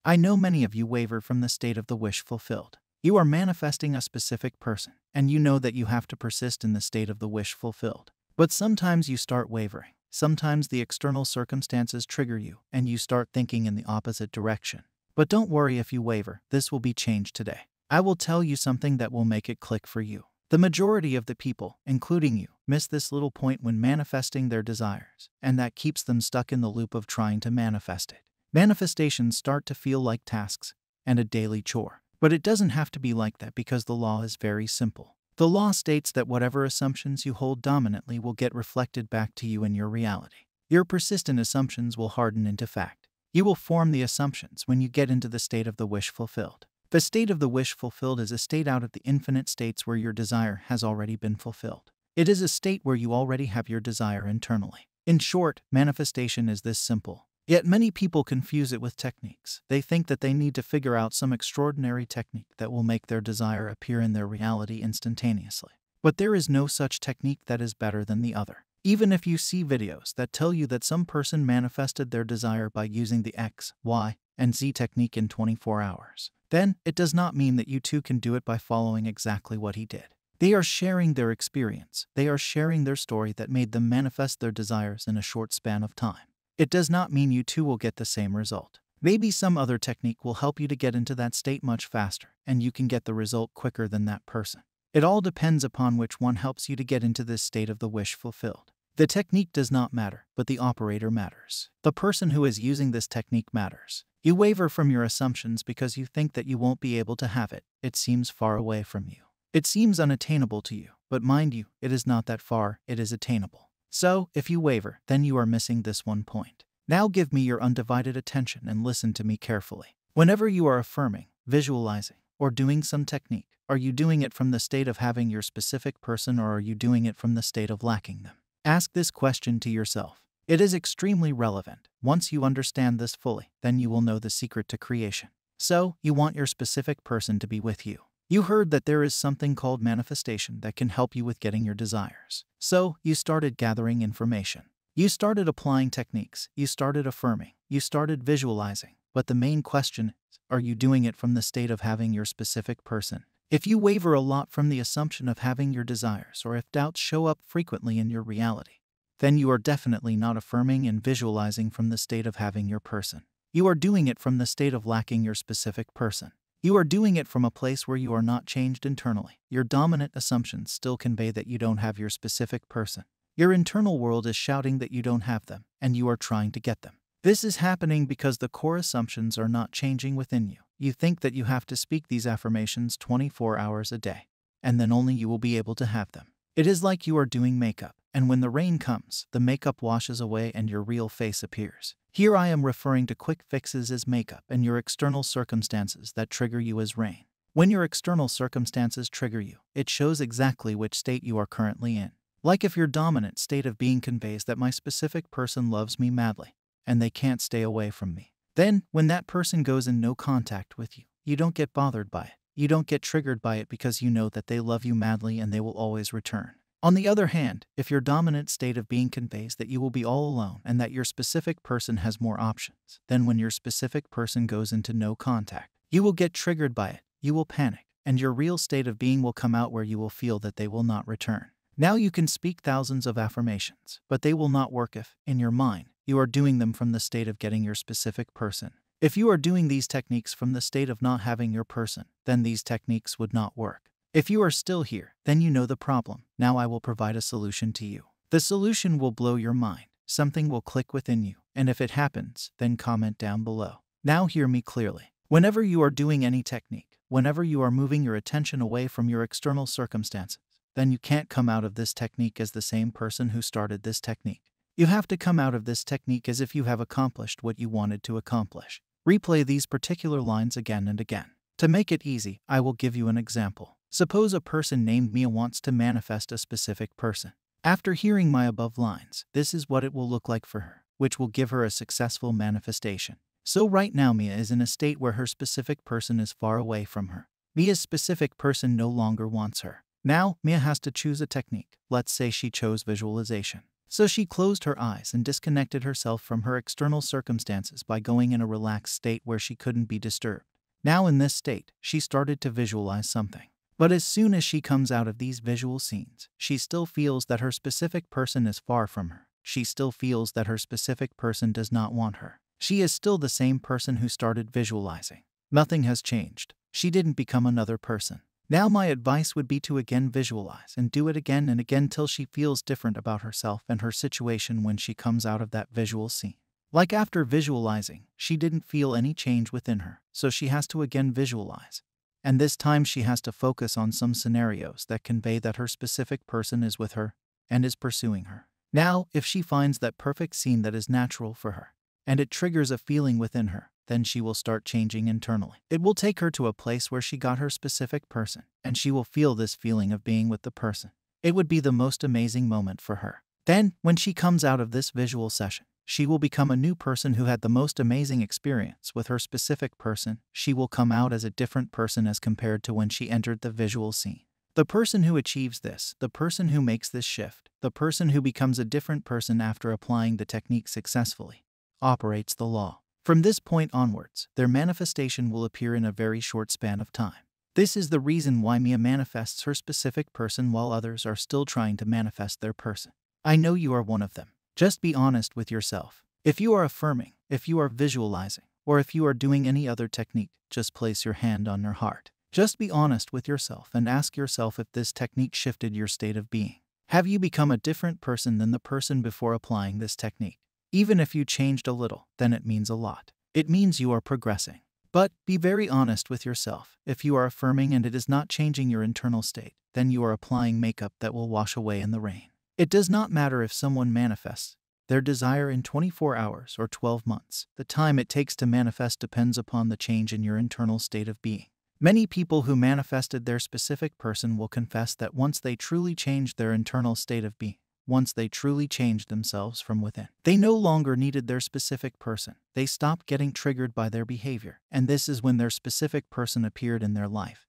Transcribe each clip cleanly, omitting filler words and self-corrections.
I know many of you waver from the state of the wish fulfilled. You are manifesting a specific person, and you know that you have to persist in the state of the wish fulfilled. But sometimes you start wavering. Sometimes the external circumstances trigger you, and you start thinking in the opposite direction. But don't worry if you waver, this will be changed today. I will tell you something that will make it click for you. The majority of the people, including you, miss this little point when manifesting their desires, and that keeps them stuck in the loop of trying to manifest it. Manifestations start to feel like tasks and a daily chore. But it doesn't have to be like that because the law is very simple. The law states that whatever assumptions you hold dominantly will get reflected back to you in your reality. Your persistent assumptions will harden into fact. You will form the assumptions when you get into the state of the wish fulfilled. The state of the wish fulfilled is a state out of the infinite states where your desire has already been fulfilled. It is a state where you already have your desire internally. In short, manifestation is this simple. Yet many people confuse it with techniques. They think that they need to figure out some extraordinary technique that will make their desire appear in their reality instantaneously. But there is no such technique that is better than the other. Even if you see videos that tell you that some person manifested their desire by using the X, Y, and Z technique in 24 hours, then it does not mean that you too can do it by following exactly what he did. They are sharing their experience. They are sharing their story that made them manifest their desires in a short span of time. It does not mean you too will get the same result. Maybe some other technique will help you to get into that state much faster, and you can get the result quicker than that person. It all depends upon which one helps you to get into this state of the wish fulfilled. The technique does not matter, but the operator matters. The person who is using this technique matters. You waver from your assumptions because you think that you won't be able to have it. It seems far away from you. It seems unattainable to you, but mind you, it is not that far, it is attainable. So, if you waver, then you are missing this one point. Now give me your undivided attention and listen to me carefully. Whenever you are affirming, visualizing, or doing some technique, are you doing it from the state of having your specific person or are you doing it from the state of lacking them? Ask this question to yourself. It is extremely relevant. Once you understand this fully, then you will know the secret to creation. So, you want your specific person to be with you. You heard that there is something called manifestation that can help you with getting your desires. So, you started gathering information. You started applying techniques. You started affirming. You started visualizing. But the main question is, are you doing it from the state of having your specific person? If you waver a lot from the assumption of having your desires, or if doubts show up frequently in your reality, then you are definitely not affirming and visualizing from the state of having your person. You are doing it from the state of lacking your specific person. You are doing it from a place where you are not changed internally. Your dominant assumptions still convey that you don't have your specific person. Your internal world is shouting that you don't have them, and you are trying to get them. This is happening because the core assumptions are not changing within you. You think that you have to speak these affirmations 24 hours a day, and then only you will be able to have them. It is like you are doing makeup, and when the rain comes, the makeup washes away and your real face appears. Here I am referring to quick fixes as makeup and your external circumstances that trigger you as rain. When your external circumstances trigger you, it shows exactly which state you are currently in. Like if your dominant state of being conveys that my specific person loves me madly, and they can't stay away from me. Then, when that person goes in no contact with you, you don't get bothered by it. You don't get triggered by it because you know that they love you madly and they will always return. On the other hand, if your dominant state of being conveys that you will be all alone and that your specific person has more options, then when your specific person goes into no contact, you will get triggered by it, you will panic, and your real state of being will come out where you will feel that they will not return. Now you can speak thousands of affirmations, but they will not work if, in your mind, you are doing them from the state of getting your specific person. If you are doing these techniques from the state of not having your person, then these techniques would not work. If you are still here, then you know the problem. Now I will provide a solution to you. The solution will blow your mind. Something will click within you, and if it happens, then comment down below. Now hear me clearly. Whenever you are doing any technique, whenever you are moving your attention away from your external circumstances, then you can't come out of this technique as the same person who started this technique. You have to come out of this technique as if you have accomplished what you wanted to accomplish. Replay these particular lines again and again. To make it easy, I will give you an example. Suppose a person named Mia wants to manifest a specific person. After hearing my above lines, this is what it will look like for her, which will give her a successful manifestation. So right now Mia is in a state where her specific person is far away from her. Mia's specific person no longer wants her. Now, Mia has to choose a technique. Let's say she chose visualization. So she closed her eyes and disconnected herself from her external circumstances by going in a relaxed state where she couldn't be disturbed. Now in this state, she started to visualize something. But as soon as she comes out of these visual scenes, she still feels that her specific person is far from her. She still feels that her specific person does not want her. She is still the same person who started visualizing. Nothing has changed. She didn't become another person. Now my advice would be to again visualize and do it again and again till she feels different about herself and her situation when she comes out of that visual scene. Like after visualizing, she didn't feel any change within her, so she has to again visualize. And this time she has to focus on some scenarios that convey that her specific person is with her and is pursuing her. Now, if she finds that perfect scene that is natural for her, and it triggers a feeling within her, then she will start changing internally. It will take her to a place where she got her specific person, and she will feel this feeling of being with the person. It would be the most amazing moment for her. Then, when she comes out of this visual session, she will become a new person who had the most amazing experience with her specific person. She will come out as a different person as compared to when she entered the visual scene. The person who achieves this, the person who makes this shift, the person who becomes a different person after applying the technique successfully, operates the law. From this point onwards, their manifestation will appear in a very short span of time. This is the reason why Mia manifests her specific person while others are still trying to manifest their person. I know you are one of them. Just be honest with yourself. If you are affirming, if you are visualizing, or if you are doing any other technique, just place your hand on your heart. Just be honest with yourself and ask yourself if this technique shifted your state of being. Have you become a different person than the person before applying this technique? Even if you changed a little, then it means a lot. It means you are progressing. But be very honest with yourself. If you are affirming and it is not changing your internal state, then you are applying makeup that will wash away in the rain. It does not matter if someone manifests their desire in 24 hours or 12 months. The time it takes to manifest depends upon the change in your internal state of being. Many people who manifested their specific person will confess that once they truly changed their internal state of being, once they truly changed themselves from within, they no longer needed their specific person. They stopped getting triggered by their behavior, and this is when their specific person appeared in their life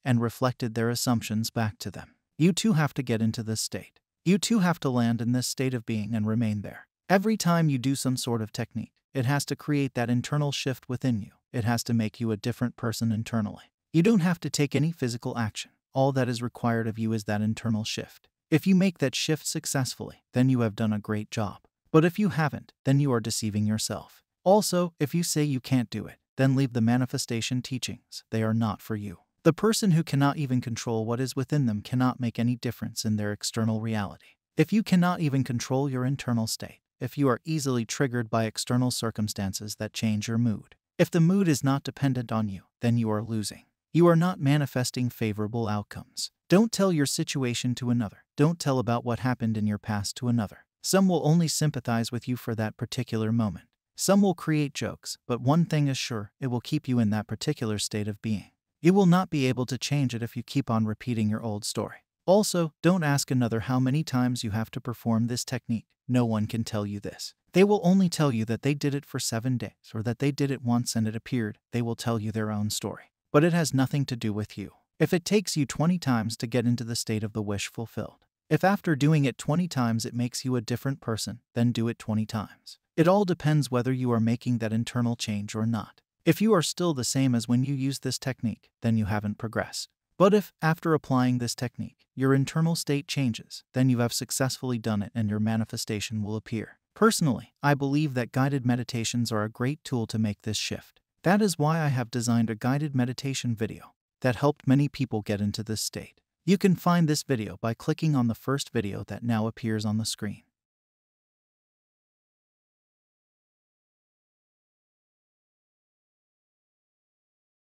and reflected their assumptions back to them. You too have to get into this state. You too have to land in this state of being and remain there. Every time you do some sort of technique, it has to create that internal shift within you. It has to make you a different person internally. You don't have to take any physical action. All that is required of you is that internal shift. If you make that shift successfully, then you have done a great job. But if you haven't, then you are deceiving yourself. Also, if you say you can't do it, then leave the manifestation teachings. They are not for you. The person who cannot even control what is within them cannot make any difference in their external reality. If you cannot even control your internal state, if you are easily triggered by external circumstances that change your mood, if the mood is not dependent on you, then you are losing. You are not manifesting favorable outcomes. Don't tell your situation to another. Don't tell about what happened in your past to another. Some will only sympathize with you for that particular moment. Some will create jokes, but one thing is sure, it will keep you in that particular state of being. You will not be able to change it if you keep on repeating your old story. Also, don't ask another how many times you have to perform this technique. No one can tell you this. They will only tell you that they did it for 7 days or that they did it once and it appeared. They will tell you their own story. But it has nothing to do with you. If it takes you 20 times to get into the state of the wish fulfilled, if after doing it 20 times it makes you a different person, then do it 20 times. It all depends whether you are making that internal change or not. If you are still the same as when you used this technique, then you haven't progressed. But if, after applying this technique, your internal state changes, then you have successfully done it and your manifestation will appear. Personally, I believe that guided meditations are a great tool to make this shift. That is why I have designed a guided meditation video that helped many people get into this state. You can find this video by clicking on the first video that now appears on the screen.